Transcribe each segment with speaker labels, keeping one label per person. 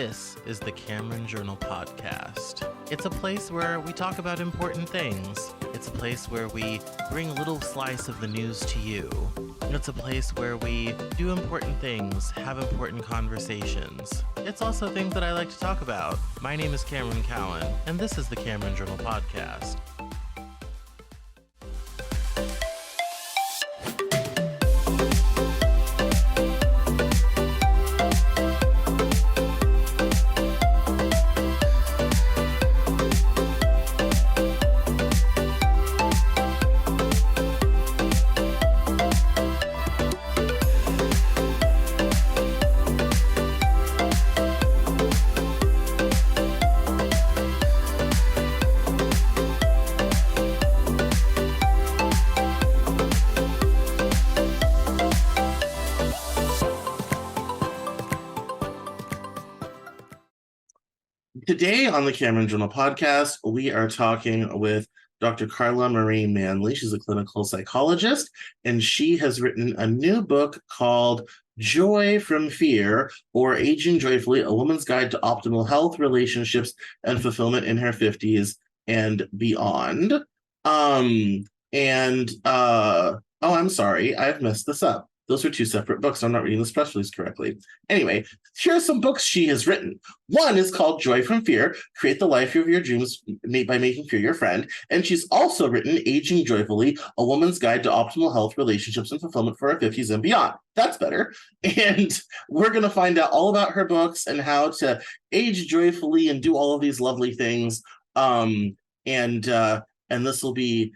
Speaker 1: This is the Cameron Journal Podcast. It's a place where we talk about important things. It's a place where we bring a little slice of the news to you. It's a place where we do important things, have important conversations. It's also things that I like to talk about. My name is Cameron Cowan, and this is the Cameron Journal Podcast. Today on the Cameron Journal Podcast, we are talking with Dr. Carla Marie Manly. She's a clinical psychologist, and she has written a new book called Joy from Fear, or Aging Joyfully, A Woman's Guide to Optimal Health, Relationships, and Fulfillment in Her 50s and Beyond. Oh, I'm sorry, I've messed this up. Those are two separate books. I'm not reading this press release correctly. Anyway, here are some books she has written. One is called Joy from Fear, Create the Life of Your Dreams by Making Fear Your Friend. And she's also written Aging Joyfully, A Woman's Guide to Optimal Health, Relationships, and Fulfillment for Her 50s and Beyond. That's better. And we're going to find out all about her books and how to age joyfully and do all of these lovely things. And this will be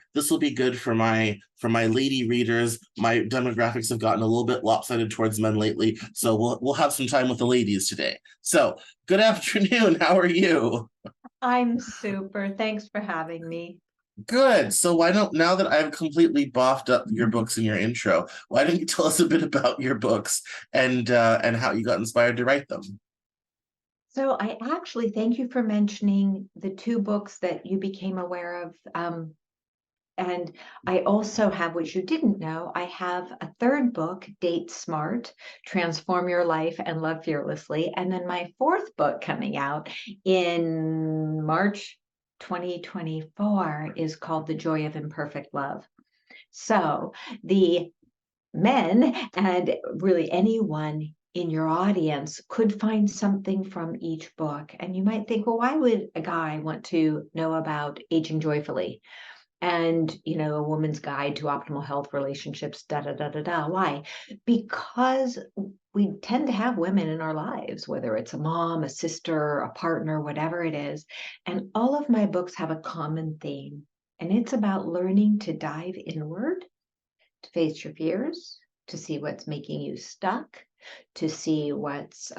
Speaker 1: good for my lady readers. My demographics have gotten a little bit lopsided towards men lately, so we'll have some time with the ladies today. So, good afternoon. How are you?
Speaker 2: I'm super. Thanks for having me.
Speaker 1: Good. So now that I've completely boffed up your books in your intro, why don't you tell us a bit about your books and how you got inspired to write them?
Speaker 2: So I actually thank you for mentioning the two books that you became aware of. And I also have, which you didn't know, I have a third book, Date Smart, Transform Your Life and Love Fearlessly. And then my fourth book coming out in March 2024 is called The Joy of Imperfect Love. So the men and really anyone in your audience could find something from each book. And you might think, well, why would a guy want to know about aging joyfully? And, a woman's guide to optimal health, relationships, Why? Because we tend to have women in our lives, whether it's a mom, a sister, a partner, whatever it is. And all of my books have a common theme. And it's about learning to dive inward, to face your fears, to see what's making you stuck, to see what's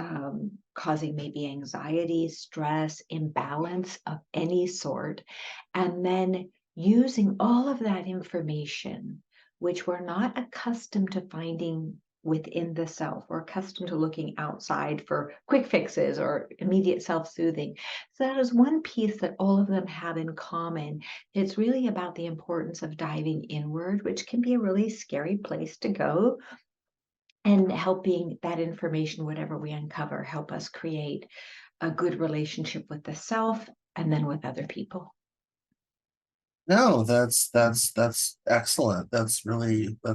Speaker 2: causing maybe anxiety, stress, imbalance of any sort, and then using all of that information, which we're not accustomed to finding within the self. We're accustomed to looking outside for quick fixes or immediate self-soothing. So that is one piece that all of them have in common. It's really about the importance of diving inward, which can be a really scary place to go, and helping that information, whatever we uncover, help us create a good relationship with the self and then with other people.
Speaker 1: No, that's excellent. That's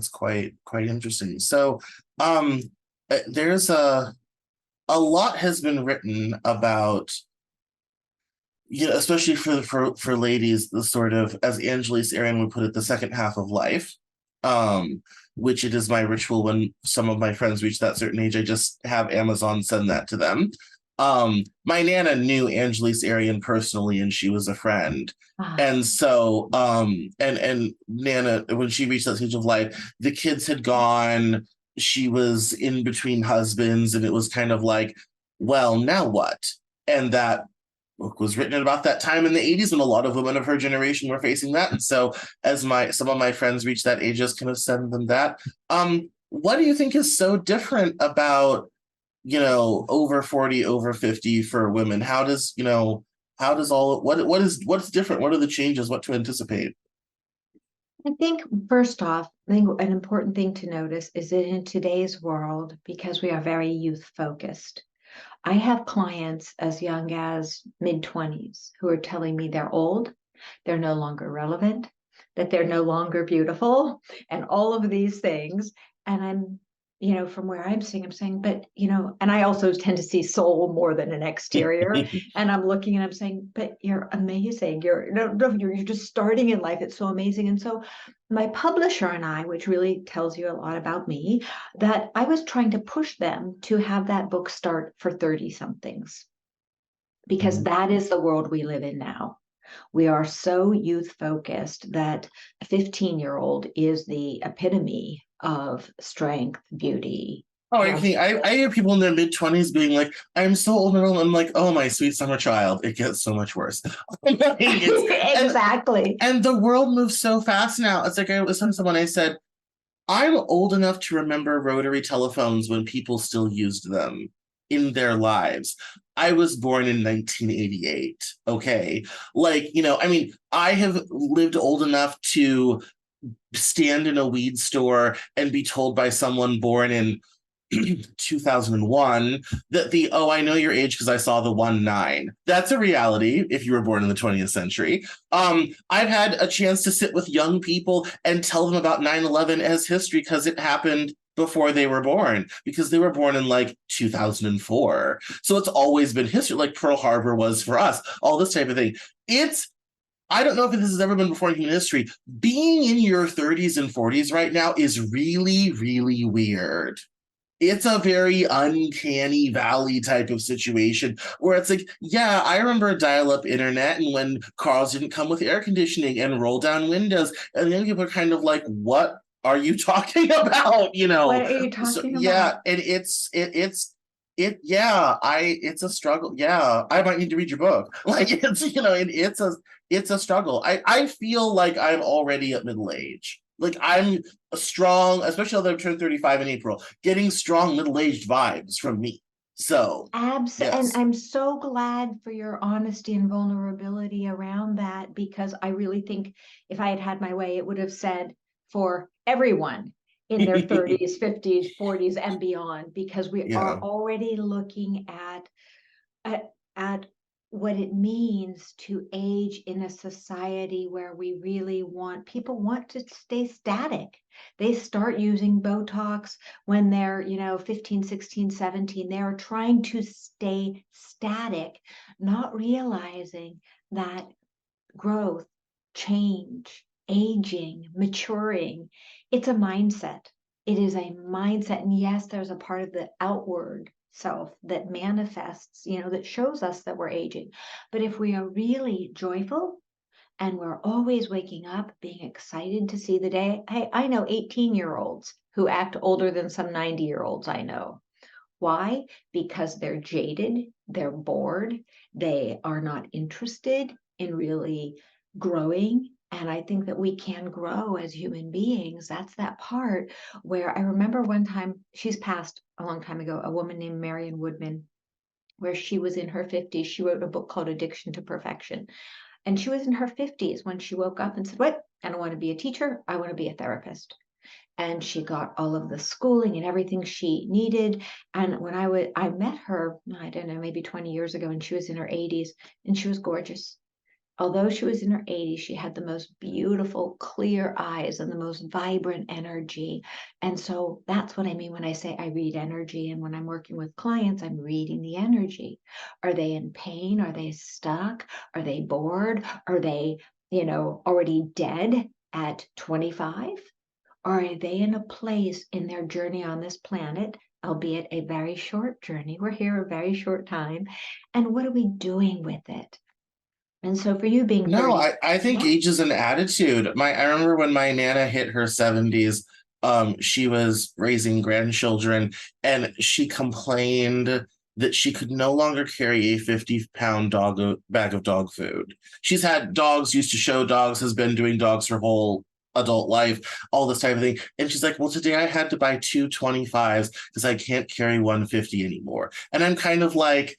Speaker 1: quite interesting. So, there's a lot has been written about, especially for ladies, the sort of, as Angeles Arian would put it, the second half of life, which it is my ritual when some of my friends reach that certain age. I just have Amazon send that to them. My Nana knew Angeles Arian personally, and she was a friend. And so, and Nana, when she reached that stage of life, the kids had gone, she was in between husbands, and it was kind of like, well, now what? And that book was written at about that time in the 80s when a lot of women of her generation were facing that. And so as some of my friends reach that age, just kind of send them that. What do you think is so different about, over 40, over 50 for women? What's different? What are the changes? What to anticipate?
Speaker 2: I think first off, an important thing to notice is that in today's world, because we are very youth focused, I have clients as young as mid-20s who are telling me they're old, they're no longer relevant, that they're no longer beautiful, and all of these things. And from where I'm saying, but, and I also tend to see soul more than an exterior. And I'm looking and I'm saying, but you're amazing. You're no, no, you're just starting in life. It's so amazing. And so my publisher and I, which really tells you a lot about me, that I was trying to push them to have that book start for 30 somethings, because that is the world we live in now. We are so youth focused that a 15-year-old is the epitome of strength, beauty.
Speaker 1: Oh, I hear people in their mid-20s being like, I'm so old and old. I'm like, oh, my sweet summer child. It gets so much worse. and
Speaker 2: Exactly.
Speaker 1: and the world moves so fast now. It's like I was telling someone, I said, I'm old enough to remember rotary telephones when people still used them in their lives. I was born in 1988. Okay. Like, I mean, I have lived old enough to stand in a weed store and be told by someone born in 2001 that I know your age because I saw the 1-9. That's a reality if you were born in the 20th century. I've had a chance to sit with young people and tell them about 9/11 as history because it happened before they were born, because they were born in like 2004. So it's always been history, like Pearl Harbor was for us, all this type of thing. I don't know if this has ever been before in human history. Being in your 30s and 40s right now is really, really weird. It's a very uncanny valley type of situation where it's like, yeah, I remember dial-up internet and when cars didn't come with air conditioning and roll down windows, and then people are kind of like, what are you talking about?
Speaker 2: What are you
Speaker 1: So
Speaker 2: talking
Speaker 1: yeah,
Speaker 2: about?
Speaker 1: and it's a struggle. Yeah, I might need to read your book. Like and it's a struggle. I feel like I'm already at middle age. Like I'm a strong, especially now that I've turned 35 in April, getting strong middle-aged vibes from me. So
Speaker 2: And
Speaker 1: yes.
Speaker 2: I'm so glad for your honesty and vulnerability around that, because I really think if I had had my way, it would have said for everyone in their 30s, 50s, 40s, and beyond, because we are
Speaker 1: Yeah.
Speaker 2: already looking at what it means to age in a society where we really want people want to stay static. They start using Botox when they're 15, 16, 17. They're trying to stay static, not realizing that growth, change, aging, maturing, it's a mindset. It is a mindset. And yes, there's a part of the outward self that manifests, that shows us that we're aging. But if we are really joyful and we're always waking up, being excited to see the day, hey, I know 18-year-olds who act older than some 90-year-olds I know. Why? Because they're jaded, they're bored, they are not interested in really growing. And I think that we can grow as human beings. That's that part where I remember one time, she's passed a long time ago, a woman named Marion Woodman, where she was in her 50s. She wrote a book called Addiction to Perfection. And she was in her 50s when she woke up and said, what? I don't want to be a teacher. I want to be a therapist. And she got all of the schooling and everything she needed. And when I met her, I don't know, maybe 20 years ago, and she was in her 80s, and she was gorgeous. Although she was in her 80s, she had the most beautiful, clear eyes and the most vibrant energy. And so that's what I mean when I say I read energy. And when I'm working with clients, I'm reading the energy. Are they in pain? Are they stuck? Are they bored? Are they, already dead at 25? Or are they in a place in their journey on this planet, albeit a very short journey? We're here a very short time. And what are we doing with it? And so for you being
Speaker 1: No,
Speaker 2: 30,
Speaker 1: I think
Speaker 2: yeah,
Speaker 1: age is an attitude. I remember when my nana hit her 70s, she was raising grandchildren and she complained that she could no longer carry a 50-pound bag of dog food. She's had dogs, used to show dogs, has been doing dogs her whole adult life, all this type of thing. And she's like, well, today I had to buy two 25s because I can't carry 150 anymore. And I'm kind of like,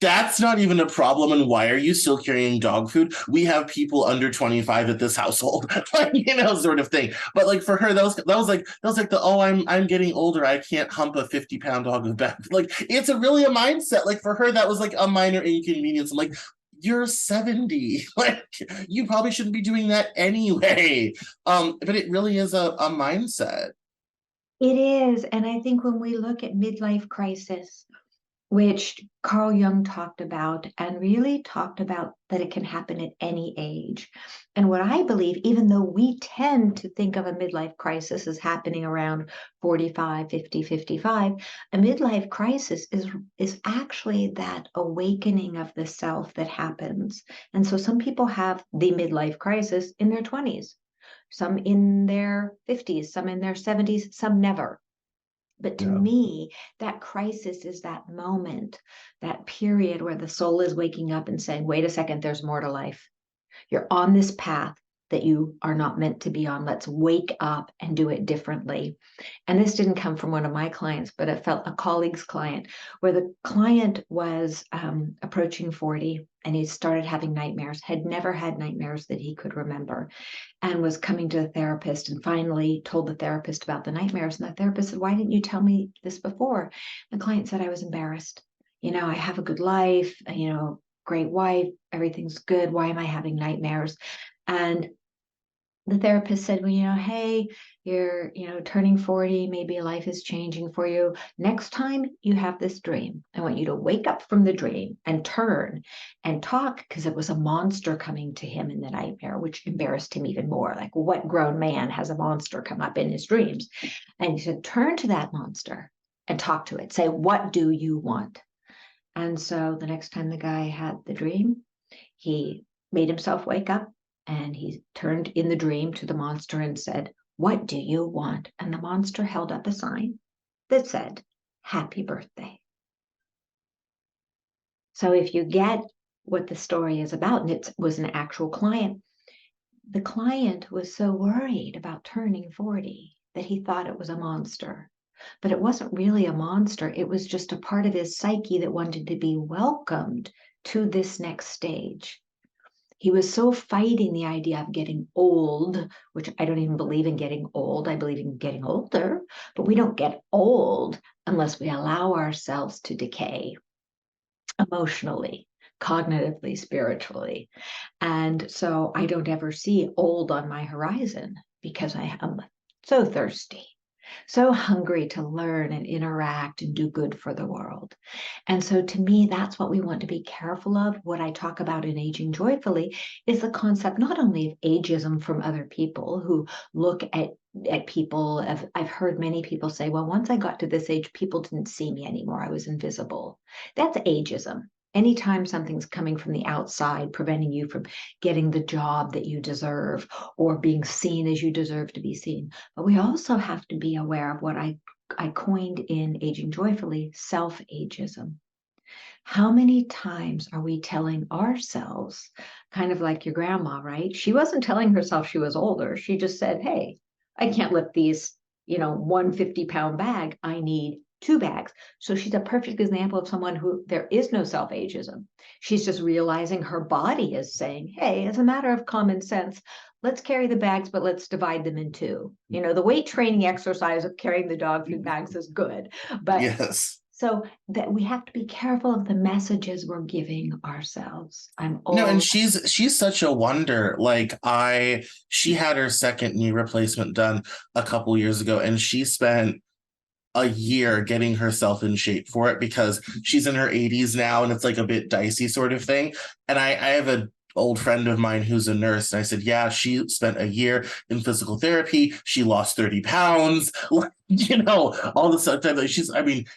Speaker 1: That's not even a problem. And why are you still carrying dog food? We have people under 25 at this household, like, sort of thing. But like for her, that was like the, oh, I'm getting older. I can't hump a 50-pound dog with back. Like it's really a mindset. Like for her, that was like a minor inconvenience. I'm like, you're 70. Like you probably shouldn't be doing that anyway. But it really is a mindset.
Speaker 2: It is. And I think when we look at midlife crisis, which Carl Jung talked about and really talked about that it can happen at any age. And what I believe, even though we tend to think of a midlife crisis as happening around 45, 50, 55, a midlife crisis is actually that awakening of the self that happens. And so some people have the midlife crisis in their 20s, some in their 50s, some in their 70s, some never. But to
Speaker 1: Yeah.
Speaker 2: me, that crisis is that moment, that period where the soul is waking up and saying, wait a second, there's more to life. You're on this path that you are not meant to be on. Let's wake up and do it differently. And this didn't come from one of my clients, but it felt a colleague's client, where the client was approaching 40 and he started having nightmares, had never had nightmares that he could remember, and was coming to the therapist and finally told the therapist about the nightmares. And the therapist said, why didn't you tell me this before? The client said, I was embarrassed. I have a good life, great wife, everything's good. Why am I having nightmares? And the therapist said, well, hey, you're, turning 40, maybe life is changing for you. Next time you have this dream, I want you to wake up from the dream and turn and talk, because it was a monster coming to him in the nightmare, which embarrassed him even more. Like, what grown man has a monster come up in his dreams? And he said, turn to that monster and talk to it. Say, what do you want? And so the next time the guy had the dream, he made himself wake up and he turned in the dream to the monster and said, what do you want? And the monster held up a sign that said, happy birthday. So if you get what the story is about, and it was an actual client, the client was so worried about turning 40 that he thought it was a monster. But it wasn't really a monster. It was just a part of his psyche that wanted to be welcomed to this next stage. He was so fighting the idea of getting old, which I don't even believe in getting old. I believe in getting older, but we don't get old unless we allow ourselves to decay emotionally, cognitively, spiritually. And so I don't ever see old on my horizon because I am so thirsty, so hungry to learn and interact and do good for the world. And so to me, that's what we want to be careful of. What I talk about in Aging Joyfully is the concept not only of ageism from other people who look at people. I've heard many people say, well, once I got to this age, people didn't see me anymore. I was invisible. That's ageism. Anytime something's coming from the outside, preventing you from getting the job that you deserve or being seen as you deserve to be seen. But we also have to be aware of what I coined in Aging Joyfully, self-ageism. How many times are we telling ourselves, kind of like your grandma, right? She wasn't telling herself she was older. She just said, hey, I can't lift these, 150-pound bag. I need 2 bags. So she's a perfect example of someone who there is no self-ageism. She's just realizing her body is saying, hey, as a matter of common sense, let's carry the bags, but let's divide them in two. The weight training exercise of carrying the dog food bags is good, but
Speaker 1: Yes.
Speaker 2: so that we have to be careful of the messages we're giving ourselves. I'm
Speaker 1: No, and
Speaker 2: old.
Speaker 1: she's such a wonder. She had her second knee replacement done a couple years ago, and she spent a year getting herself in shape for it because she's in her 80s now and it's like a bit dicey sort of thing. And I have a old friend of mine who's a nurse, and I said, yeah, she spent a year in physical therapy. She lost 30 pounds. All the stuff that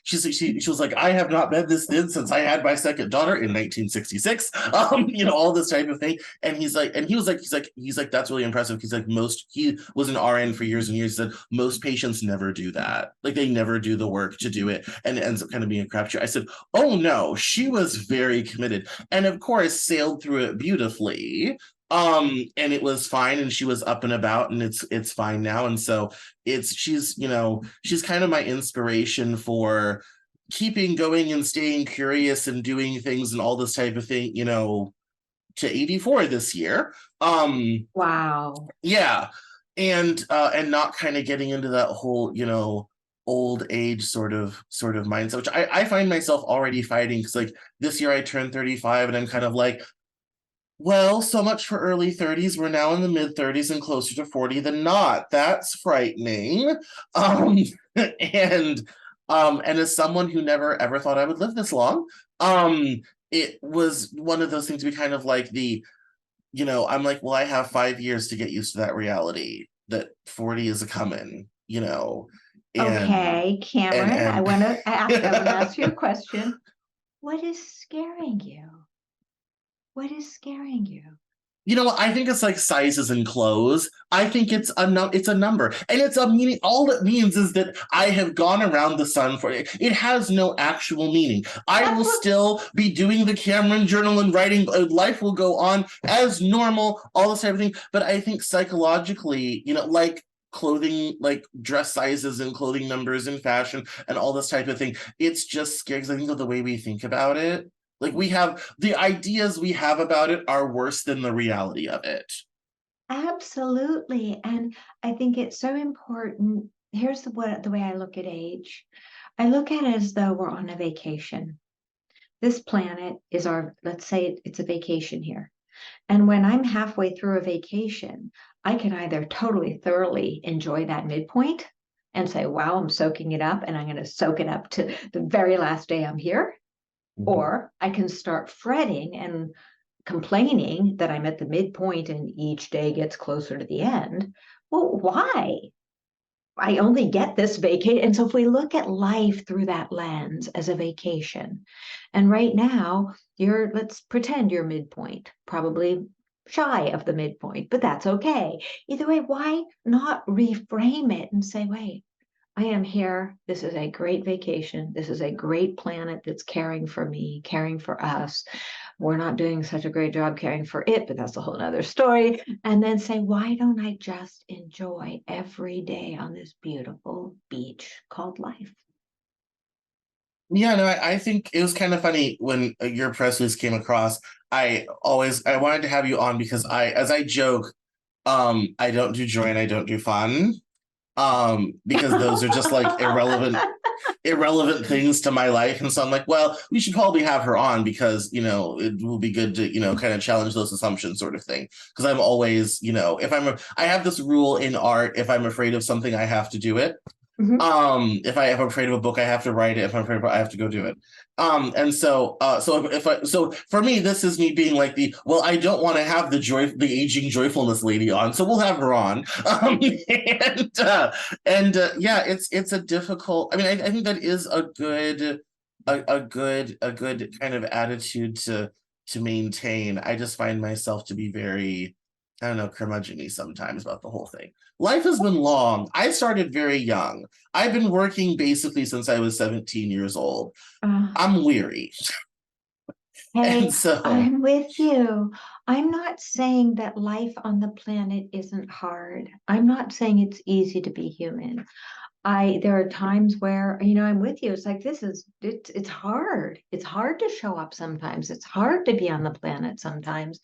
Speaker 1: she was like, I have not been this thin since I had my second daughter in 1966. All this type of thing. And he's like, that's really impressive. He's like, he was an RN for years and years. He said most patients never do that. Like they never do the work to do it. And it ends up kind of being a crapshoot. I said, oh no, she was very committed. And of course, sailed through it beautifully. And it was fine, and she was up and about, and it's fine now. And so she's kind of my inspiration for keeping going and staying curious and doing things and all this type of thing, to 84 this year.
Speaker 2: Wow.
Speaker 1: Yeah. And not kind of getting into that whole, old age sort of mindset, which I find myself already fighting because like this year I turned 35 and I'm kind of like, well, so much for early 30s. We're now in the mid 30s and closer to 40 than not. That's frightening. Um, and and as someone who never ever thought I would live this long, it was one of those things to be kind of like I'm like, well, I have 5 years to get used to that reality that 40 is a coming, and
Speaker 2: Okay,
Speaker 1: and
Speaker 2: Cameron,
Speaker 1: and
Speaker 2: I want to ask you a question. What is scaring you? What is scaring you?
Speaker 1: I think it's like sizes and clothes. I think it's a number. And it's a meaning. All it means is that I have gone around the sun for it. It has no actual meaning. I
Speaker 2: That's
Speaker 1: will
Speaker 2: what
Speaker 1: still be doing the Cameron journal and writing. Life will go on as normal, all this type of thing. But I think psychologically, like clothing, like dress sizes and clothing numbers and fashion and all this type of thing, it's just scary because I think of the way we think about it. Like we have the ideas we have about it are worse than the reality of it.
Speaker 2: absolutely. And I think it's so important. Here's the way I look at age. I look at it as though we're on a vacation. This planet is let's say it's a vacation here. And when I'm halfway through a vacation, I can either totally thoroughly enjoy that midpoint and say, wow, I'm soaking it up and I'm going to soak it up to the very last day I'm here.
Speaker 1: Mhm.
Speaker 2: Or I can start fretting and complaining that I'm at the midpoint and each day gets closer to the end. Well, why? I only get this vacation. And so if we look at life through that lens as a vacation, and right now let's pretend you're midpoint, probably shy of the midpoint, but that's okay. Either way, why not reframe it and say, wait, I am here. This is a great vacation. This is a great planet that's caring for me, caring for us. We're not doing such a great job caring for it, but that's a whole other story. And then say, why don't I just enjoy every day on this beautiful beach called life?
Speaker 1: Yeah, no, I think it was kind of funny when your press release came across. I wanted to have you on because as I joke, I don't do joy and I don't do fun, because those are just like irrelevant things to my life. And so I'm like, well, we should probably have her on because, it will be good to, kind of challenge those assumptions sort of thing. Because I'm always, I have this rule in art, if I'm afraid of something, I have to do it.
Speaker 2: Mhm.
Speaker 1: If I am afraid of a book, I have to write it. If I'm afraid of it, I have to go do it. And so for me, this is me being like well, I don't want to have the aging joyfulness lady on, so we'll have her on. And yeah, it's a difficult. I mean, I think that is a good kind of attitude to maintain. I just find myself to be very, I don't know, curmudgeon-y sometimes about the whole thing. Life has been long. I started very young. I've been working basically since I was 17 years old.
Speaker 2: Uh,
Speaker 1: I'm weary. And
Speaker 2: Hey,
Speaker 1: so,
Speaker 2: I'm with you. I'm not saying that life on the planet isn't hard. I'm not saying it's easy to be human. There are times where, I'm with you. It's like it's hard. It's hard to show up sometimes. It's hard to be on the planet sometimes.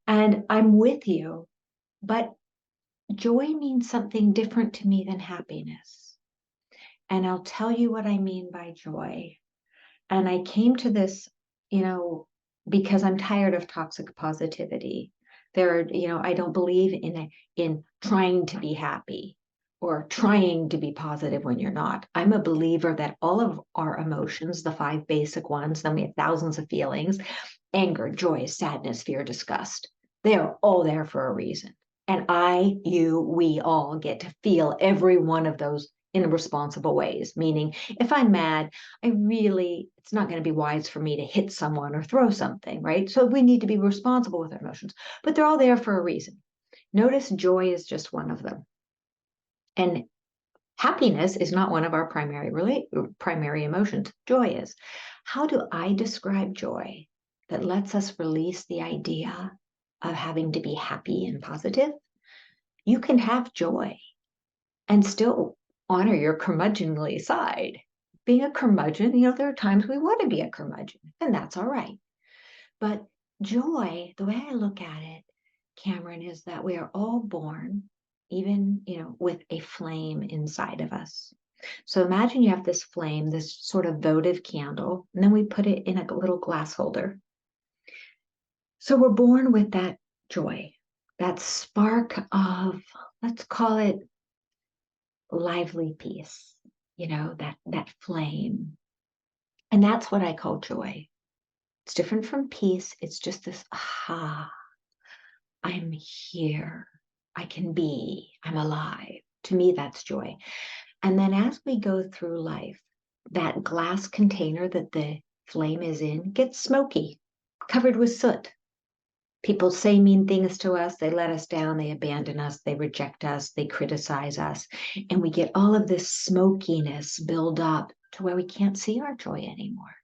Speaker 2: And I'm with you. But joy means something different to me than happiness. And I'll tell you what I mean by joy. And I came to this, you know, because I'm tired of toxic positivity. I don't believe in trying to be happy or trying to be positive when you're not. I'm a believer that all of our emotions, the five basic ones, then we have thousands of feelings, anger, joy, sadness, fear, disgust. They are all there for a reason. And we all get to feel every one of those in responsible ways. Meaning, if I'm mad, it's not going to be wise for me to hit someone or throw something, right? So we need to be responsible with our emotions, but they're all there for a reason. Notice joy is just one of them. And happiness is not one of our primary emotions. Joy is. How do I describe joy that lets us release the idea of having to be happy and positive? You can have joy and still honor your curmudgeonly side. being a curmudgeon. There are times we want to be a curmudgeon, and that's all right. But joy, the way I look at it, Cameron, is that we are all born, even, with a flame inside of us. So imagine you have this flame, this sort of votive candle, and then we put it in a little glass holder. So we're born with that joy, that spark of, let's call it lively peace, that flame. And that's what I call joy. It's different from peace. It's just this, aha, I'm here. I can be. I'm alive. To me, that's joy. And then as we go through life, that glass container that the flame is in gets smoky, covered with soot. People say mean things to us. They let us down. They abandon us. They reject us. They criticize us. And we get all of this smokiness build up to where we can't see our joy anymore.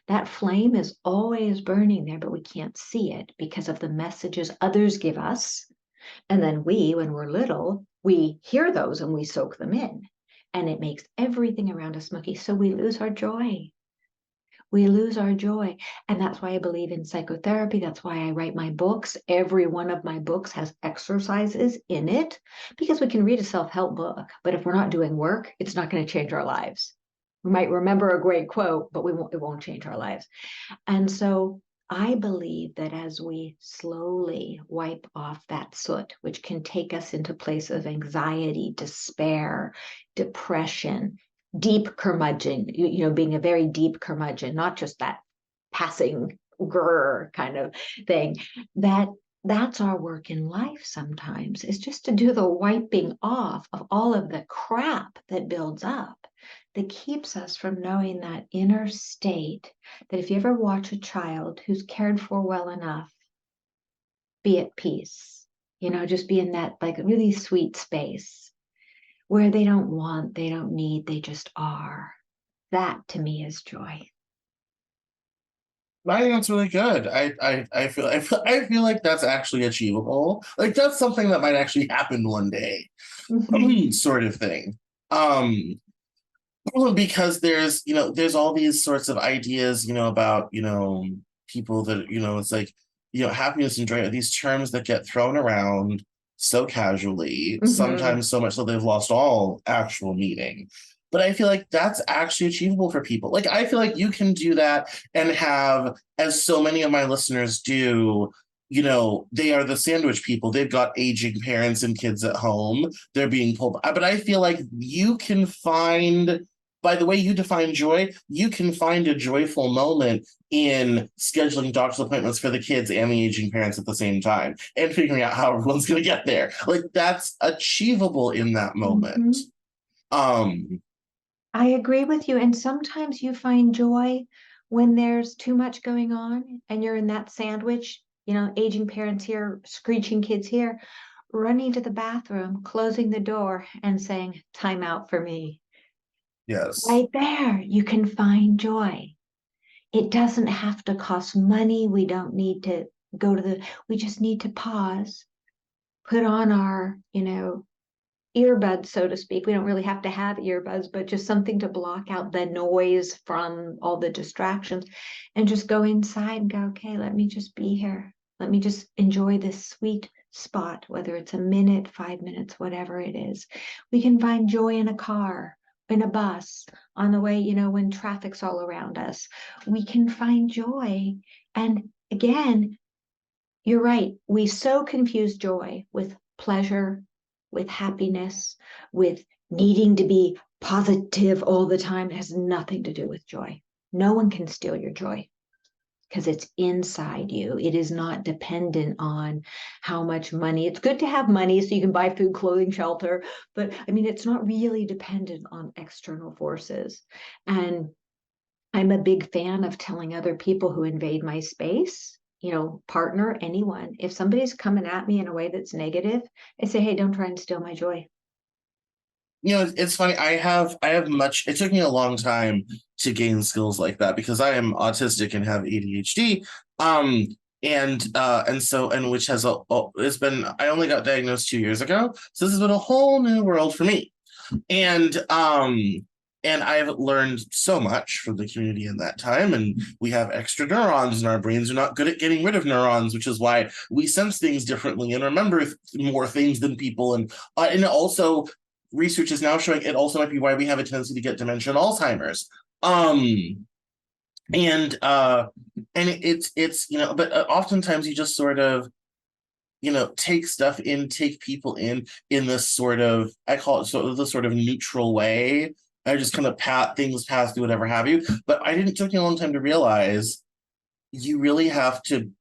Speaker 2: That flame is always burning there, but we can't see it because of the messages others give us. And then we, when we're little, we hear those and we soak them in. And it makes everything around us smoky. So we lose our joy. We lose our joy. And that's why I believe in psychotherapy. That's why I write my books. Every one of my books has exercises in it, because we can read a self-help book, but if we're not doing work, it's not going to change our lives. We might remember a great quote, but it won't change our lives. And so I believe that as we slowly wipe off that soot, which can take us into places of anxiety, despair, depression, deep curmudgeon, being a very deep curmudgeon, not just that passing grr kind of thing, that's our work in life sometimes, is just to do the wiping off of all of the crap that builds up, that keeps us from knowing that inner state, that if you ever watch a child who's cared for well enough, be at peace, just be in that like really sweet space where they don't want, they don't need, they just are. That to me is joy.
Speaker 1: I think that's really good. I feel like that's actually achievable. Like that's something that might actually happen one day,
Speaker 2: Mhm.
Speaker 1: sort of thing. Um, because there's all these sorts of ideas, about, people that, it's like, happiness and joy are these terms that get thrown around so casually,
Speaker 2: Mhm.
Speaker 1: sometimes so much so they've lost all actual meaning. But I feel like that's actually achievable for people. Like, I feel like you can do that and have, as so many of my listeners do, they are the sandwich people. They've got aging parents and kids at home. They're being pulled. But I feel like you can find, by the way you define joy, you can find a joyful moment in scheduling doctor's appointments for the kids and the aging parents at the same time and figuring out how everyone's going to get there. Like that's achievable in that moment.
Speaker 2: Mhm.
Speaker 1: Um,
Speaker 2: I agree with you. And sometimes you find joy when there's too much going on and you're in that sandwich, aging parents here, screeching kids here, running to the bathroom, closing the door, and saying, time out for me.
Speaker 1: yes.
Speaker 2: Right there, you can find joy. It doesn't have to cost money. We don't need to we just need to pause, put on our, earbuds, so to speak. We don't really have to have earbuds, but just something to block out the noise from all the distractions and just go inside and go, okay, let me just be here. Let me just enjoy this sweet spot, whether it's a minute, 5 minutes, whatever it is. We can find joy in a car, in a bus, on the way, when traffic's all around us. We can find joy. And again, you're right. We so confuse joy with pleasure, with happiness, with needing to be positive all the time. It has nothing to do with joy. No one can steal your joy because it's inside you. It is not dependent on how much money. It's good to have money so you can buy food, clothing, shelter, but I mean, it's not really dependent on external forces. And I'm a big fan of telling other people who invade my space, partner, anyone, if somebody's coming at me in a way that's negative, I say, hey, don't try and steal my joy.
Speaker 1: It's funny. I have much. It took me a long time to gain skills like that because I am autistic and have ADHD. Um, and which has it's been. I only got diagnosed 2 years ago, so this has been a whole new world for me. And And I've learned so much from the community in that time. And we have extra neurons in our brains. We're not good at getting rid of neurons, which is why we sense things differently and remember more things than people. And also, research is now showing it also might be why we have a tendency to get dementia and Alzheimer's. Um, and it's but oftentimes you just sort of take stuff in, take people in this sort of, I call it sort of the sort of neutral way. I just kind of pat things past, do whatever have you. But I didn't took me a long time to realize you really have to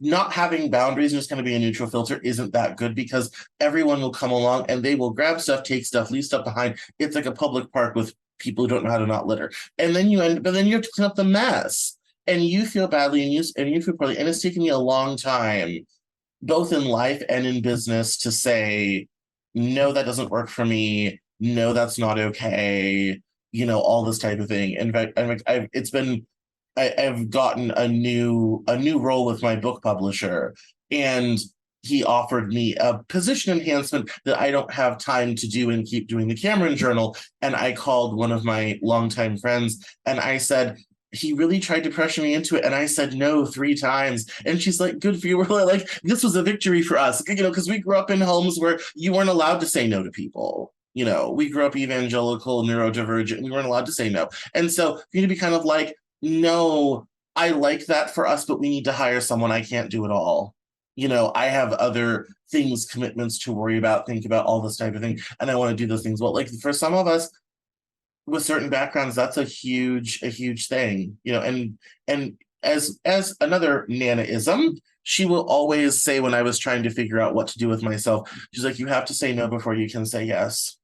Speaker 1: not having boundaries and just kind of being a neutral filter isn't that good because everyone will come along and they will grab stuff, take stuff, leave stuff behind. It's like a public park with people who don't know how to not litter. And then but then you have to clean up the mess. And you feel badly and you feel poorly. And it's taken me a long time both in life and in business to say, no, that doesn't work for me. No, that's not okay. All this type of thing. In fact, I've gotten a new role with my book publisher, and he offered me a position enhancement that I don't have time to do and keep doing the Cameron Journal. And I called one of my longtime friends and I said, he really tried to pressure me into it, and I said no 3 times. And she's like, good for you. We're like, this was a victory for us, because we grew up in homes where you weren't allowed to say no to people. We grew up evangelical, neurodivergent. We weren't allowed to say no. And so you need to be kind of like, no, I like that for us, but we need to hire someone. I can't do it all. I have other things, commitments to worry about, think about, all this type of thing. And I want to do those things well. Like for some of us, with certain backgrounds, that's a huge thing, and as another Nanaism, she will always say when I was trying to figure out what to do with myself, she's like, you have to say no before you can say yes.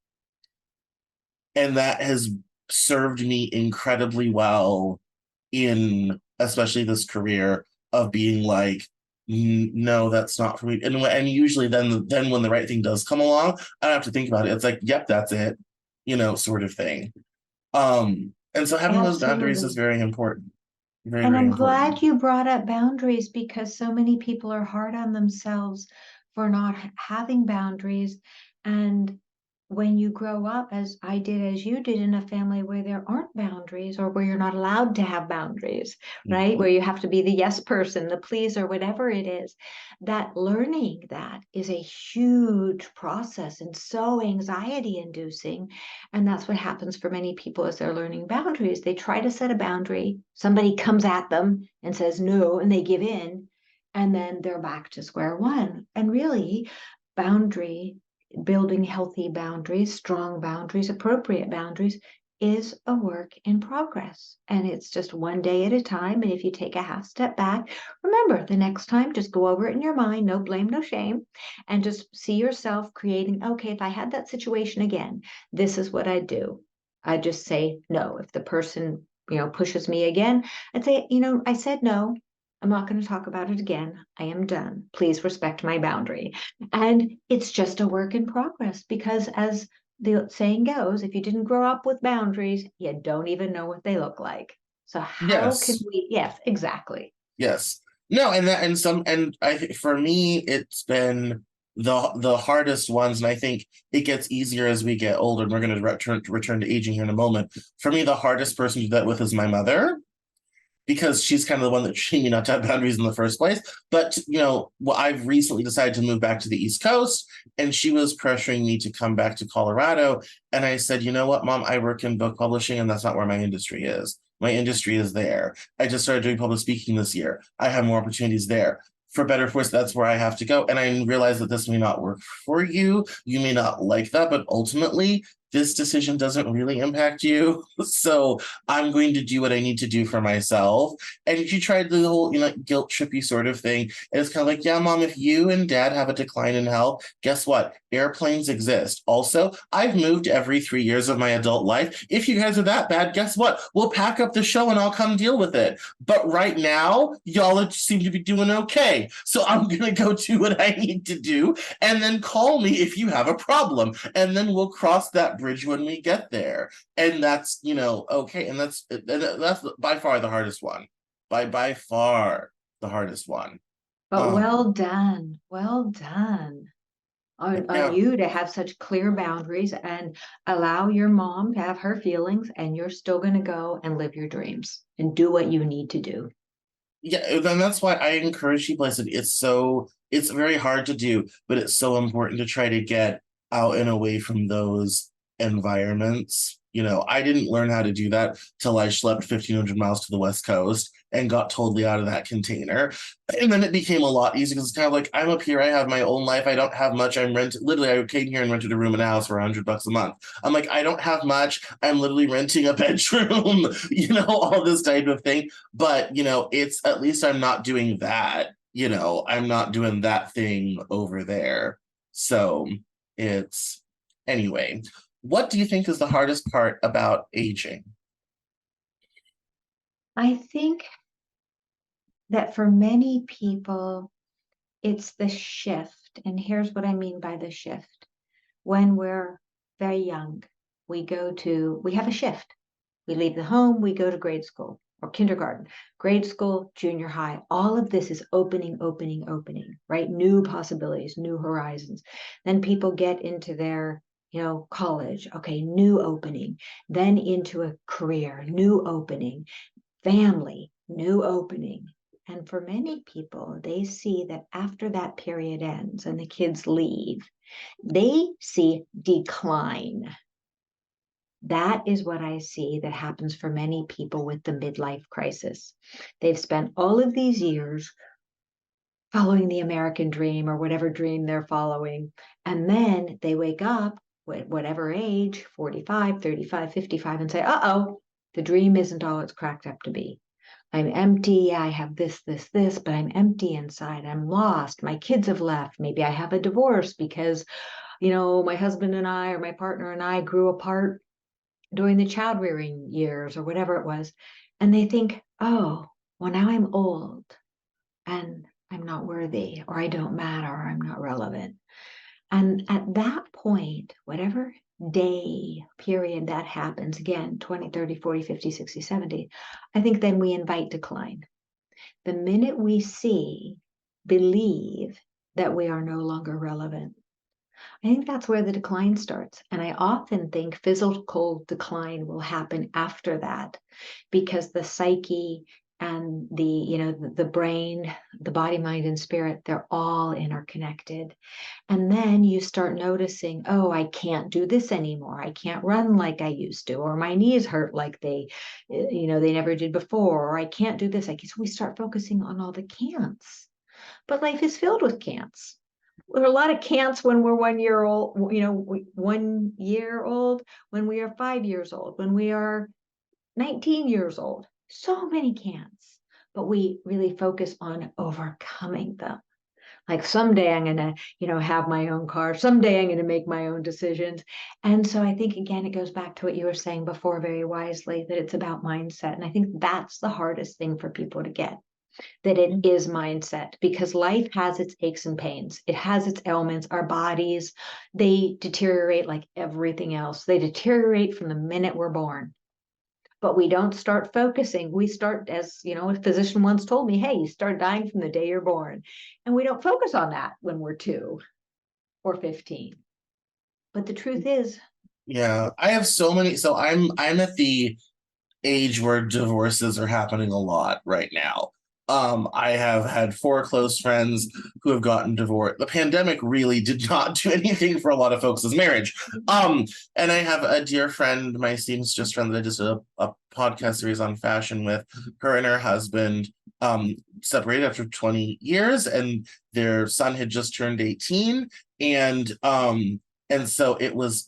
Speaker 1: And that has served me incredibly well in especially this career of being like, no, that's not for me. And usually then when the right thing does come along, I don't have to think about it. It's like, yep, that's it, sort of thing. And so having those boundaries is
Speaker 2: Absolutely.
Speaker 1: very important. Very,
Speaker 2: And
Speaker 1: very
Speaker 2: I'm
Speaker 1: important.
Speaker 2: glad you brought up boundaries because so many people are hard on themselves for not having boundaries. And when you grow up, as I did, as you did, in a family where there aren't boundaries or where you're not allowed to have boundaries, right?
Speaker 1: Mhm.
Speaker 2: Where you have to be the yes person, the pleaser, whatever it is, that learning that is a huge process and so anxiety inducing. And that's what happens for many people as they're learning boundaries. They try to set a boundary, somebody comes at them and says no, and they give in, and then they're back to square one. And really, boundary building healthy boundaries, strong boundaries, appropriate boundaries is a work in progress. And it's just one day at a time. And if you take a half step back, remember the next time, just go over it in your mind, no blame, no shame, and just see yourself creating, okay, if I had that situation again, this is what I'd do. I'd just say no. If the person, pushes me again, I'd say, I said no. I'm not going to talk about it again. I am done. Please respect my boundary. And it's just a work in progress because, as the saying goes, if you didn't grow up with boundaries, you don't even know what they look like. So, how can
Speaker 1: Yes.
Speaker 2: we? Yes, exactly.
Speaker 1: Yes. No, and I think for me it's been the hardest ones, and I think it gets easier as we get older. And we're going to return to aging here in a moment. For me, the hardest person to do that with is my mother, because she's kind of the one that trained me not to have boundaries in the first place. But well, I've recently decided to move back to the East Coast, and she was pressuring me to come back to Colorado. And I said, you know what, Mom, I work in book publishing, and that's not where my industry is. My industry is there. I just started doing public speaking this year. I have more opportunities there. For better or for worse, that's where I have to go. And I realize that this may not work for you. You may not like that, but ultimately, this decision doesn't really impact you. So I'm going to do what I need to do for myself. And she tried the whole, guilt trippy sort of thing. And it's kind of like, yeah, Mom, if you and Dad have a decline in health, guess what? Airplanes exist. Also, I've moved every 3 years of my adult life. If you guys are that bad, guess what? We'll pack up the show and I'll come deal with it. But right now, y'all seem to be doing okay. So I'm going to go do what I need to do, and then call me if you have a problem. And then we'll cross that bridge when we get there. And that's okay. And that's by far the hardest one, by far the hardest one.
Speaker 2: But
Speaker 1: um
Speaker 2: well done. Well done. on
Speaker 1: Yeah.
Speaker 2: you to have such clear boundaries and allow your mom to have her feelings, and you're still going to go and live your dreams and do what you need to do.
Speaker 1: Yeah, then that's why I encourage people. I said it's very hard to do, but it's so important to try to get out and away from those environments. I didn't learn how to do that till I schlepped 1,500 miles to the West Coast and got totally out of that container. And then it became a lot easier because it's kind of like I'm up here, I have my own life, I don't have much. I'm renting. Literally, I came here and rented a room in a house for $100 a month. I'm like, I don't have much. I'm literally renting a bedroom, all this type of thing. But it's at least I'm not doing that. I'm not doing that thing over there. So it's anyway. What do you think is the hardest part about aging?
Speaker 2: I think that for many people, it's the shift. And here's what I mean by the shift. When we're very young, we have a shift. We leave the home, we go to grade school or kindergarten, grade school, junior high. All of this is opening, opening, opening, right? New possibilities, new horizons. Then people get into their, college. Okay, new opening. Then into a career, new opening, family, new opening. And for many people, they see that after that period ends and the kids leave, they see decline. That is what I see that happens for many people with the midlife crisis. They've spent all of these years following the American dream or whatever dream they're following. And then they wake up at whatever age, 45, 35, 55, and say, uh-oh, the dream isn't all it's cracked up to be. I'm empty. I have this, this, this, but I'm empty inside. I'm lost. My kids have left. Maybe I have a divorce because, my husband and I or my partner and I grew apart during the child rearing years or whatever it was. And they think, oh, well, now I'm old and I'm not worthy, or I don't matter, or I'm not relevant. And at that point, whatever day period that happens, again, 20, 30, 40, 50, 60, 70, I think then we invite decline. The minute we believe that we are no longer relevant, I think that's where the decline starts. And I often think physical decline will happen after that because the psyche and the brain, the body, mind, and spirit, they're all interconnected. And then you start noticing, oh, I can't do this anymore. I can't run like I used to, or my knees hurt like they never did before, or I can't do this. So we start focusing on all the can'ts. But life is filled with can'ts. There are a lot of can'ts when we're 1 year old, 1 year old, when we are 5 years old, when we are 19 years old. So many can'ts, but we really focus on overcoming them. Like someday I'm going to, have my own car. Someday I'm going to make my own decisions. And so I think, again, it goes back to what you were saying before very wisely, that it's about mindset. And I think that's the hardest thing for people to get, that it is mindset, because life has its aches and pains. It has its ailments. Our bodies, they deteriorate like everything else. They deteriorate from the minute we're born. But we don't start focusing. We start, as a physician once told me, hey, you start dying from the day you're born. And we don't focus on that when we're 2 or 15. But the truth is,
Speaker 1: Yeah, I have so many. So I'm at the age where divorces are happening a lot right now. I have had 4 close friends who have gotten divorced. The pandemic really did not do anything for a lot of folks' marriage. And I have a dear friend, my seamstress friend that I just did a podcast series on fashion with. Her and her husband separated after 20 years, and their son had just turned 18. And so it was,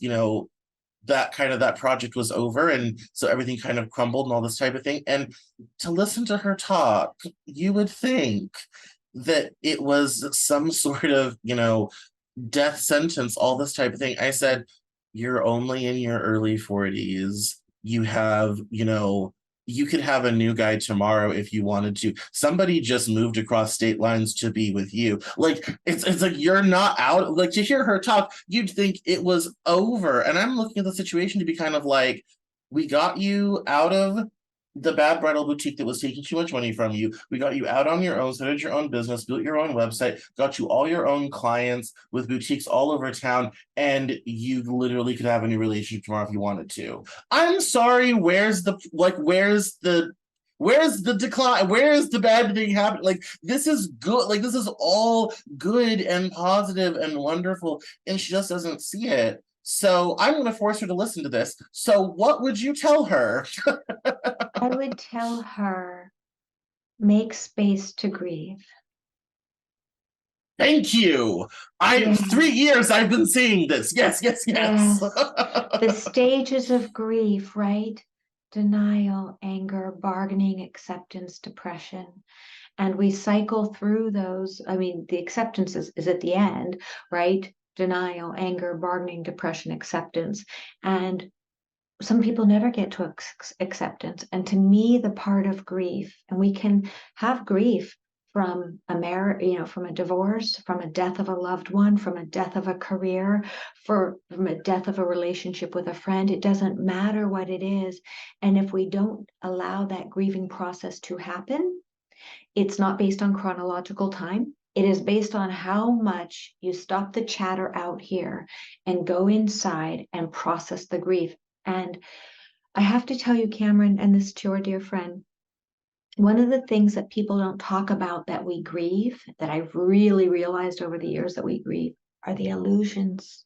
Speaker 1: that project was over, and so everything kind of crumbled and all this type of thing. And to listen to her talk, you would think that it was some sort of death sentence, all this type of thing. I said, you're only in your early 40s. You could have a new guy tomorrow if you wanted to. Somebody just moved across state lines to be with you. Like it's like you're not out. Like, to hear her talk, you'd think it was over. And I'm looking at the situation to be kind of like, we got you out of the bad bridal boutique that was taking too much money from you. We got you out on your own, started your own business, built your own website, got you all your own clients with boutiques all over town, and you literally could have a new relationship tomorrow if you wanted to. I'm sorry, where's the decline? Where is the bad thing happening? Like, this is good. Like, this is all good and positive and wonderful. And she just doesn't see it. So I'm going to force her to listen to this. So what would you tell her?
Speaker 2: I would tell her, make space to grieve.
Speaker 1: Thank you. I
Speaker 2: Yeah,
Speaker 1: 3 years I've been seeing this. Yes, yes, yes.
Speaker 2: yes. The stages of grief, right? Denial, anger, bargaining, acceptance, depression. And we cycle through those. I mean, the acceptance is at the end, right? Denial, anger, bargaining, depression, acceptance. And some people never get to acceptance. And to me, the part of grief, and we can have grief from a marriage, from a divorce, from a death of a loved one, from a death of a career, from a death of a relationship with a friend. It doesn't matter what it is. And if we don't allow that grieving process to happen, it's not based on chronological time. It is based on how much you stop the chatter out here and go inside and process the grief. And I have to tell you, Cameron, and this to your dear friend, one of the things that people don't talk about that we grieve, that I've really realized over the years that we grieve, are the illusions.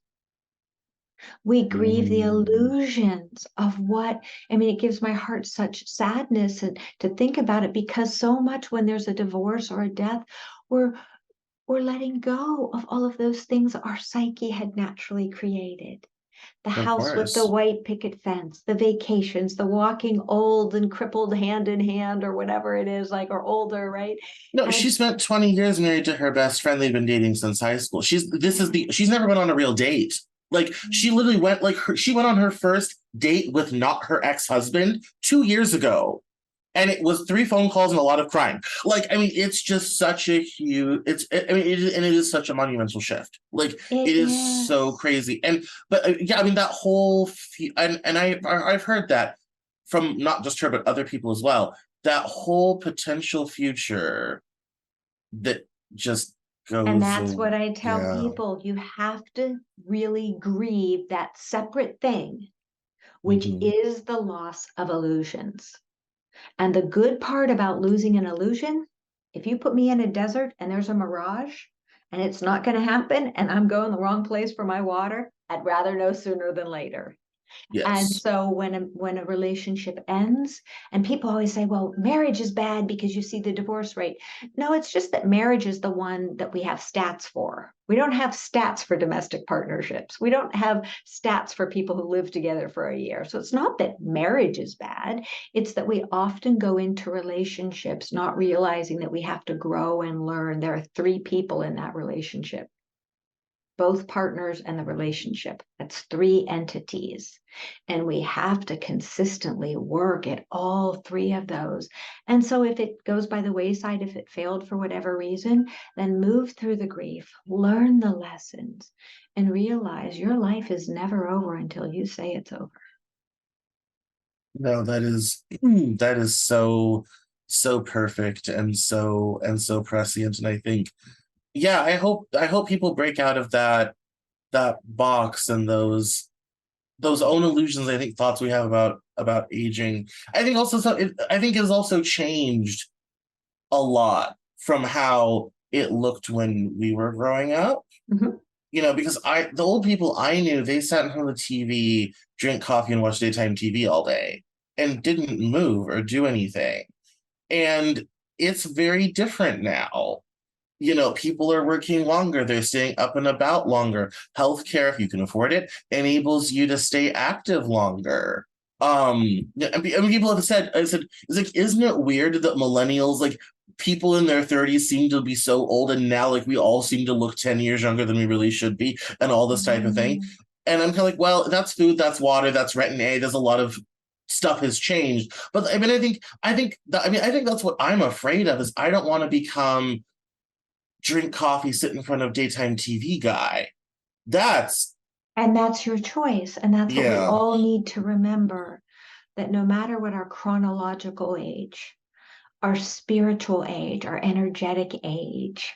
Speaker 2: We grieve the
Speaker 1: Mm,
Speaker 2: illusions of what, I mean, it gives my heart such sadness and to think about it, because so much when there's a divorce or a death, we're we're letting go of all of those things our psyche had naturally created. The
Speaker 1: of
Speaker 2: house with the
Speaker 1: course.
Speaker 2: white picket fence, the vacations, the walking old and crippled hand in hand, or whatever it is, like, or older, right?
Speaker 1: No,
Speaker 2: And
Speaker 1: she spent 20 years married to her best friend they've been dating since high school. She's never been on a real date. Like, she literally she went on her first date with not her ex-husband 2 years ago. And it was 3 phone calls and a lot of crying. Like, I mean, it's just such a huge. I mean, and it is such a monumental shift. Like,
Speaker 2: it
Speaker 1: it is so
Speaker 2: is.
Speaker 1: crazy. But yeah, I mean, that whole and I've heard that from not just her but other people as well. That whole potential future that just
Speaker 2: And
Speaker 1: goes.
Speaker 2: that's what I tell
Speaker 1: Yeah.
Speaker 2: people. You have to really grieve that separate thing, which
Speaker 1: Hmm.
Speaker 2: is the loss of illusions. And the good part about losing an illusion, if you put me in a desert and there's a mirage and it's not going to happen and I'm going the wrong place for my water, I'd rather know sooner than later. And
Speaker 1: Yes.
Speaker 2: so when a relationship ends, and people always say, well, marriage is bad because you see the divorce rate. No, it's just that marriage is the one that we have stats for. We don't have stats for domestic partnerships. We don't have stats for people who live together for a year. So it's not that marriage is bad. It's that we often go into relationships not realizing that we have to grow and learn. There are three people in that relationship, both partners and the relationship. That's three entities. And we have to consistently work at all three of those. And so if it goes by the wayside, if it failed for whatever reason, then move through the grief, learn the lessons, and realize your life is never over until you say it's over.
Speaker 1: No, that is so perfect and so prescient. And I think, yeah, I hope people break out of that box and those own illusions. I think thoughts we have about aging. I think also I think has also changed a lot from how it looked when we were growing up.
Speaker 2: Mhm.
Speaker 1: Because the old people I knew, they sat in front of the TV, drink coffee, and watch daytime TV all day and didn't move or do anything. And it's very different now. People are working longer, they're staying up and about longer. Healthcare, if you can afford it, enables you to stay active longer. And people have said, I said, it's like, isn't it weird that millennials, like people in their 30s, seem to be so old, and now like we all seem to look 10 years younger than we really should be, and all this type of thing.
Speaker 2: Mm.
Speaker 1: And I'm kind of like, well, that's food, that's water, that's rent and aid. There's a lot of stuff has changed. But I mean, I think that's what I'm afraid of, is I don't want to become drink coffee, sit in front of daytime TV guy. That's
Speaker 2: And that's your choice. And that's what we
Speaker 1: yeah.
Speaker 2: all need to remember. that no matter what our chronological age, our spiritual age, our energetic age,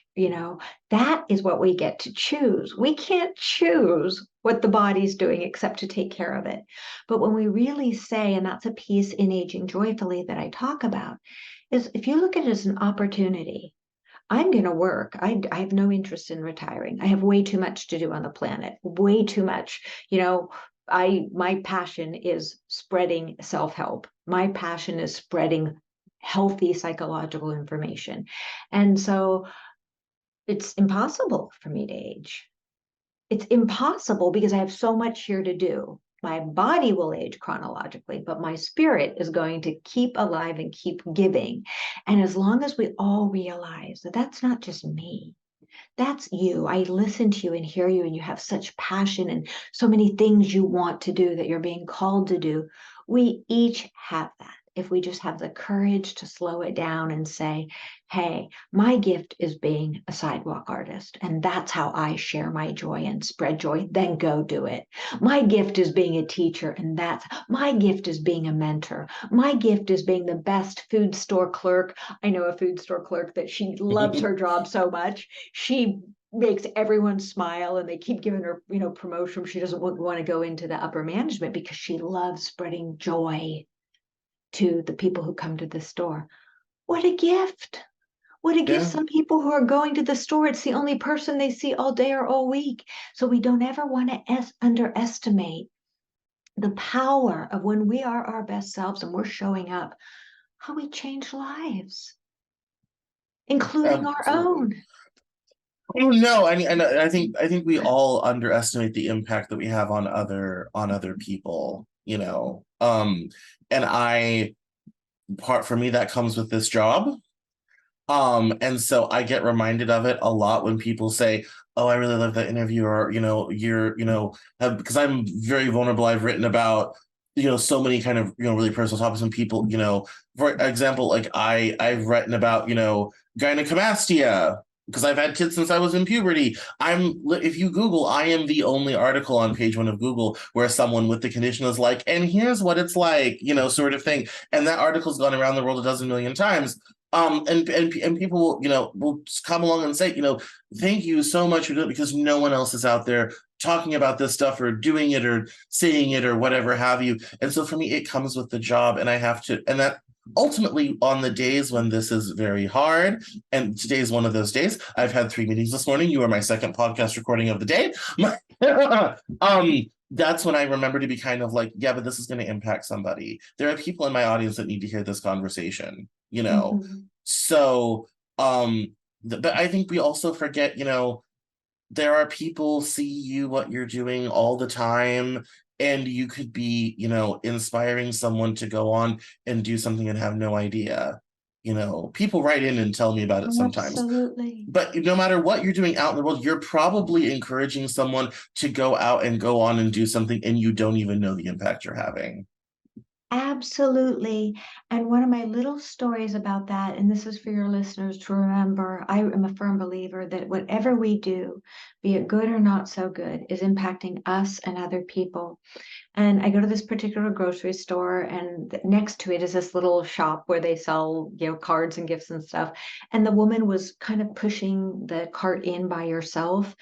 Speaker 2: that is what we get to choose. We can't choose what the body's doing except to take care of it. But when we really say, and that's a piece in Aging Joyfully that I talk about, is if you look at it as an opportunity, I'm going to work. I have no interest in retiring. I have way too much to do on the planet, way too much. My passion is spreading self-help. My passion is spreading healthy psychological information. And so it's impossible for me to age. It's impossible because I have so much here to do. My body will age chronologically, but my spirit is going to keep alive and keep giving. And as long as we all realize that that's not just me, that's you. I listen to you and hear you, and you have such passion and so many things you want to do that you're being called to do. We each have that. If we just have the courage to slow it down and say, hey, my gift is being a sidewalk artist, and that's how I share my joy and spread joy, then go do it. My gift is being a teacher, and that's my gift is being a mentor. My gift is being the best food store clerk. I know a food store clerk that she loves her job so much. She makes everyone smile, and they keep giving her, promotion. She doesn't want to go into the upper management because she loves spreading joy to the people who come to the store. What a gift. What a gift.
Speaker 1: Yeah,
Speaker 2: Some people who are going to the store, it's the only person they see all day or all week. So we don't ever want to underestimate the power of when we are our best selves and we're showing up, how we change lives, including our
Speaker 1: absolutely.
Speaker 2: own.
Speaker 1: Oh no, and I think we all underestimate the impact that we have on other people, and I part for me that comes with this job. And so I get reminded of it a lot when people say, "Oh, I really love that interview," or because I'm very vulnerable. I've written about so many kind of really personal topics, and people, for example, like I've written about gynecomastia because I've had kids since I was in puberty. If you Google, I am the only article on page one of Google where someone with the condition is like, and here's what it's like, sort of thing. And that article's gone around the world a dozen million times. And people, will just come along and say, thank you so much for doing it because no one else is out there talking about this stuff or doing it or saying it or whatever have you. And so for me, it comes with the job, and I have to, and that ultimately on the days when this is very hard, and today is one of those days. I've had 3 meetings this morning. You are my second podcast recording of the day. That's when I remember to be kind of like, yeah, but this is going to impact somebody. There are people in my audience that need to hear this conversation,
Speaker 2: Mm-hmm.
Speaker 1: So, but I think we also forget, there are people see you what you're doing all the time, and you could be, inspiring someone to go on and do something and have no idea. People write in and tell me about it sometimes.
Speaker 2: Absolutely.
Speaker 1: But no matter what you're doing out in the world, you're probably encouraging someone to go out and go on and do something, and you don't even know the impact you're having.
Speaker 2: Absolutely. And one of my little stories about that, and this is for your listeners to remember, I am a firm believer that whatever we do, be it good or not so good, is impacting us and other people. And I go to this particular grocery store, and next to it is this little shop where they sell, cards and gifts and stuff. And the woman was kind of pushing the cart in by herself,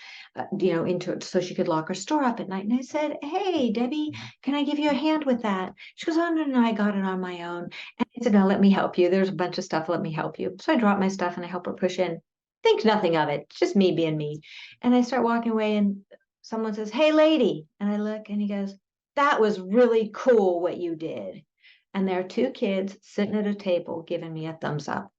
Speaker 2: into it so she could lock her store up at night. And I said, "Hey, Debbie, can I give you a hand with that?" She goes, "Oh, no, no, I got it on my own." And I said, "No, let me help you. There's a bunch of stuff. Let me help you." So I drop my stuff and I help her push in. Think nothing of it. It's just me being me. And I start walking away, and someone says, "Hey, lady." And I look, and he goes, "That was really cool what you did." And there are two kids sitting at a table giving me a thumbs up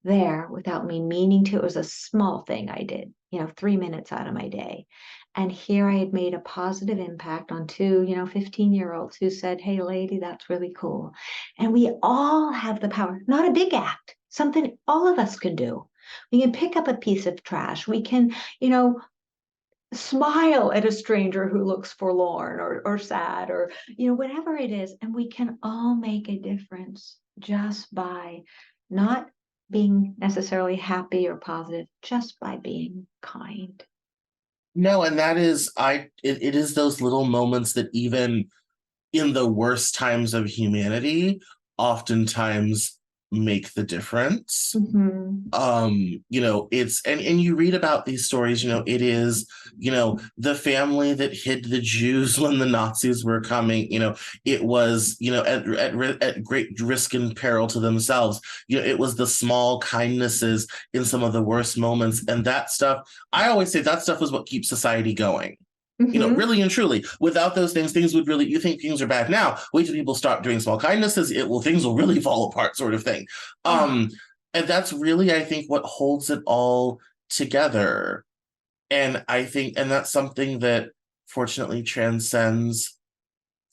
Speaker 2: there without me meaning to. It was a small thing I did, 3 minutes out of my day. And here I had made a positive impact on two, 15-year-olds who said, "Hey, lady, that's really cool." And we all have the power, not a big act, something all of us can do. We can pick up a piece of trash. We can, smile at a stranger who looks forlorn or sad, or whatever it is, and we can all make a difference just by not being necessarily happy or positive, just by being kind.
Speaker 1: No, and that is it is those little moments that even in the worst times of humanity oftentimes make the difference.
Speaker 2: Mhm.
Speaker 1: It's and you read about these stories, it is, the family that hid the Jews when the Nazis were coming, it was, at great risk and peril to themselves. It was the small kindnesses in some of the worst moments, and that stuff, I always say that stuff is what keeps society going.
Speaker 2: Mhm.
Speaker 1: Really and truly, without those things would really, you think things are bad now, wait till people stop doing small kindnesses, things will really fall apart, sort of thing.
Speaker 2: Oh,
Speaker 1: And that's really, I think, what holds it all together. And I think, and that's something that fortunately transcends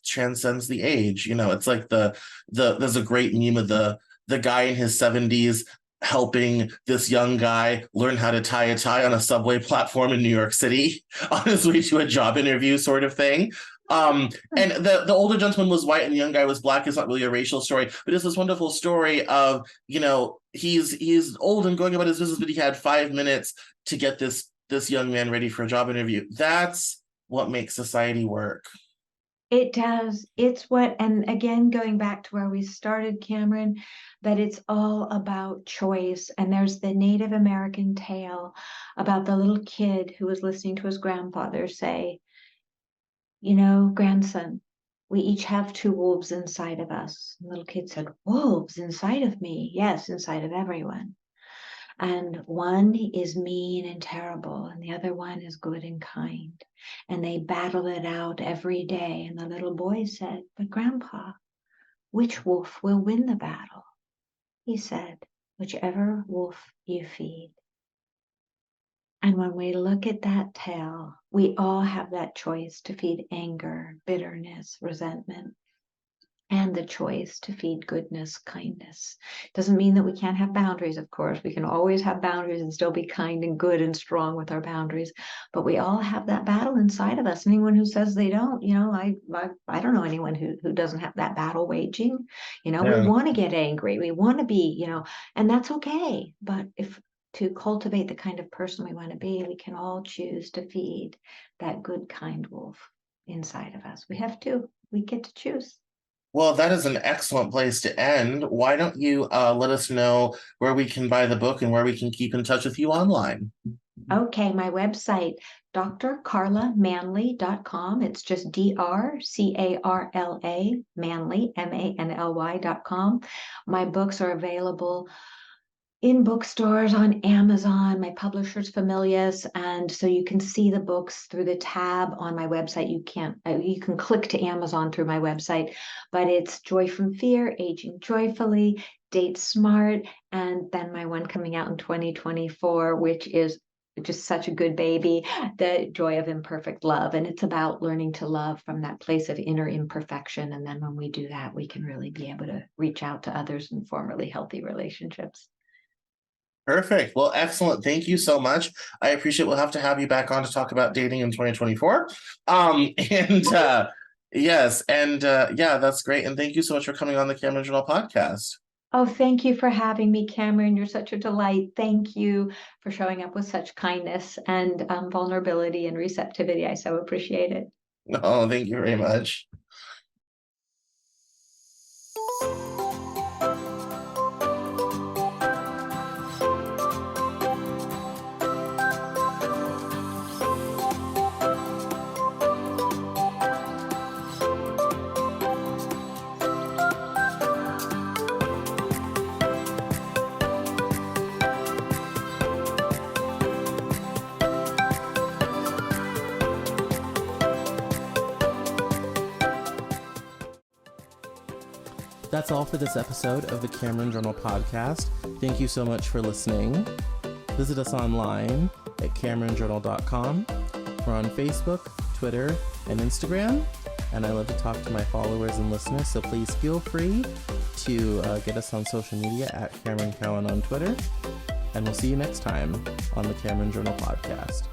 Speaker 1: the age. It's like there's a great meme of the guy in his 70s helping this young guy learn how to tie a tie on a subway platform in New York City on his way to a job interview, sort of thing. And the older gentleman was white and the young guy was black. It's not really a racial story, but it's this wonderful story of, he's old and going about his business, but he had 5 minutes to get this young man ready for a job interview. That's what makes society work.
Speaker 2: it does. It's what, and again, going back to where we started, Cameron, that it's all about choice. And there's the Native American tale about the little kid who was listening to his grandfather say, grandson, we each have two wolves inside of us. And the little kid said, wolves inside of me? Yes, inside of everyone. And one is mean and terrible, and the other one is good and kind. And they battle it out every day. And the little boy said, but Grandpa, which wolf will win the battle? He said, whichever wolf you feed. And when we look at that tale, we all have that choice to feed anger, bitterness, resentment, and the choice to feed goodness, kindness. Doesn't mean that we can't have boundaries, of course. We can always have boundaries and still be kind and good and strong with our boundaries. But we all have that battle inside of us. Anyone who says they don't, I don't know anyone who doesn't have that battle waging. We
Speaker 1: Yeah.
Speaker 2: want to get angry. We want to be, and that's okay. But if to cultivate the kind of person we want to be, we can all choose to feed that good, kind wolf inside of us. We get to choose.
Speaker 1: Well, that is an excellent place to end. Why don't you let us know where we can buy the book and where we can keep in touch with you online?
Speaker 2: Okay, my website, drcarlamanly.com. It's just DRCARLA, Manly, MANLY.com. My books are available in bookstores, on Amazon, my publisher's Familius, and so you can see the books through the tab on my website. You can click to Amazon through my website, but it's Joy from Fear, Aging Joyfully, Date Smart, and then my one coming out in 2024, which is just such a good baby, The Joy of Imperfect Love. And it's about learning to love from that place of inner imperfection. And then when we do that, we can really be able to reach out to others and form really healthy relationships.
Speaker 1: Perfect. Well, excellent. Thank you so much. I appreciate we'll have to have you back on to talk about dating in 2024. And yes, and yeah, that's great. And thank you so much for coming on the Cameron Journal podcast.
Speaker 2: Oh, thank you for having me, Cameron. You're such a delight. Thank you for showing up with such kindness and vulnerability and receptivity. I so appreciate it.
Speaker 1: Oh, thank you very much. That's all for this episode of the Cameron Journal podcast. Thank you so much for listening. Visit us online at CameronJournal.com. We're on Facebook, Twitter, and Instagram. And I love to talk to my followers and listeners, so please feel free to get us on social media at Cameron Cowan on Twitter. And we'll see you next time on the Cameron Journal podcast.